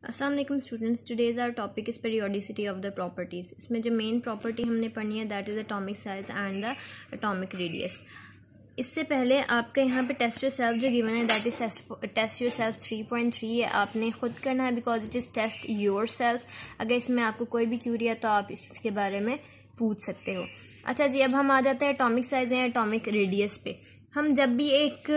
अस्सलाम वालेकुम students, today's our topic is periodicity of the properties. इसमें जो मेन प्रॉपर्टी हमने पढ़नी है that is atomic size and the atomic radius. इससे पहले आपके यहाँ पे टेस्ट योरसेल्फ जो गिवन है दैट इज़ टेस्ट योरसेल्फ 3.3 है। आपने खुद करना है because it is test yourself. अगर इसमें आपको कोई भी क्यूरी है तो आप इसके बारे में पूछ सकते हो। अच्छा जी, अब हम आ जाते हैं एटॉमिक साइज या एटॉमिक रेडियस पे। हम जब भी एक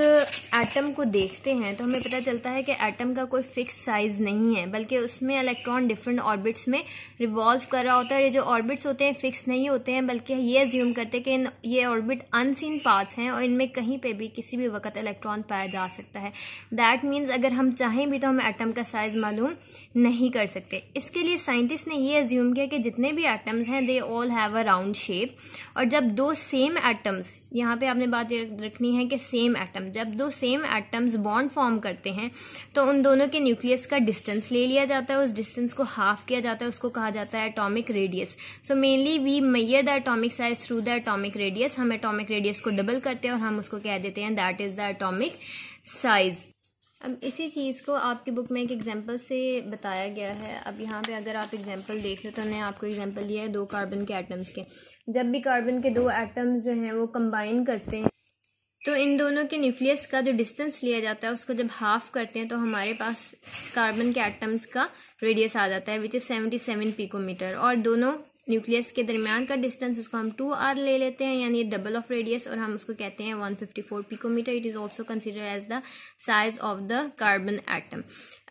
एटम को देखते हैं तो हमें पता चलता है कि एटम का कोई फिक्स साइज़ नहीं है, बल्कि उसमें इलेक्ट्रॉन डिफरेंट ऑर्बिट्स में रिवॉल्व कर रहा होता है। ये जो ऑर्बिट्स होते हैं फिक्स नहीं होते हैं, बल्कि ये अज्यूम करते हैं कि ये ऑर्बिट अनसीन पाथ्स हैं और इनमें कहीं पे भी किसी भी वक्त इलेक्ट्रॉन पाया जा सकता है। दैट मीन्स अगर हम चाहें भी तो हम एटम का साइज़ मालूम नहीं कर सकते। इसके लिए साइंटिस्ट ने ये अज्यूम किया कि जितने भी एटम्स हैं they all have a round shape, और जब दो सेम एटम्स, यहाँ पे आपने बात रखनी है कि सेम एटम, जब दो सेम एटम्स बॉन्ड फॉर्म करते हैं तो उन दोनों के न्यूक्लियस का डिस्टेंस ले लिया जाता है, उस डिस्टेंस को हाफ किया जाता है, उसको कहा जाता है atomic radius. So mainly we measure the atomic size through the atomic radius. हम एटॉमिक रेडियस को डबल करते हैं और हम उसको कह देते हैं that is the atomic size. अब इसी चीज़ को आपकी बुक में एक एग्जांपल से बताया गया है। अब यहाँ पे अगर आप एग्जांपल देख लो तो उन्होंने आपको एग्जांपल दिया है दो कार्बन के एटम्स के। जब भी कार्बन के दो एटम्स जो हैं वो कंबाइन करते हैं तो इन दोनों के न्यूक्लियस का जो डिस्टेंस लिया जाता है उसको जब हाफ करते हैं तो हमारे पास कार्बन के एटम्स का रेडियस आ जाता है विच इज़ 77 पिकोमीटर, और दोनों न्यूक्लियस के दरमियान का डिस्टेंस उसको हम 2r ले लेते हैं, यानी डबल ऑफ रेडियस, और हम उसको कहते हैं 154 picometre. It is also consider as the size of the carbon atom.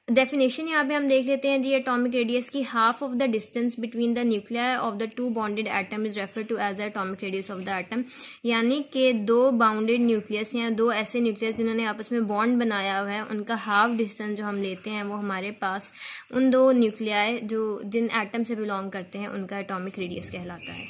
Definition यहाँ पे हम देख लेते हैं जी, एटॉमिक रेडियस की half of the distance between the nuclear of the two bonded atom is refer to as the atomic radius of the atom. यानी कि दो बाउंडेड न्यूक्लियस या दो ऐसे न्यूक्लियस जिन्होंने आपस में बॉन्ड बनाया हुआ है उनका हाफ डिस्टेंस जो हम लेते हैं वो हमारे पास उन दो न्यूक्लियाई जो जिन एटम से बिलोंग करते हैं उनका एटॉमिक रेडियस कहलाता है।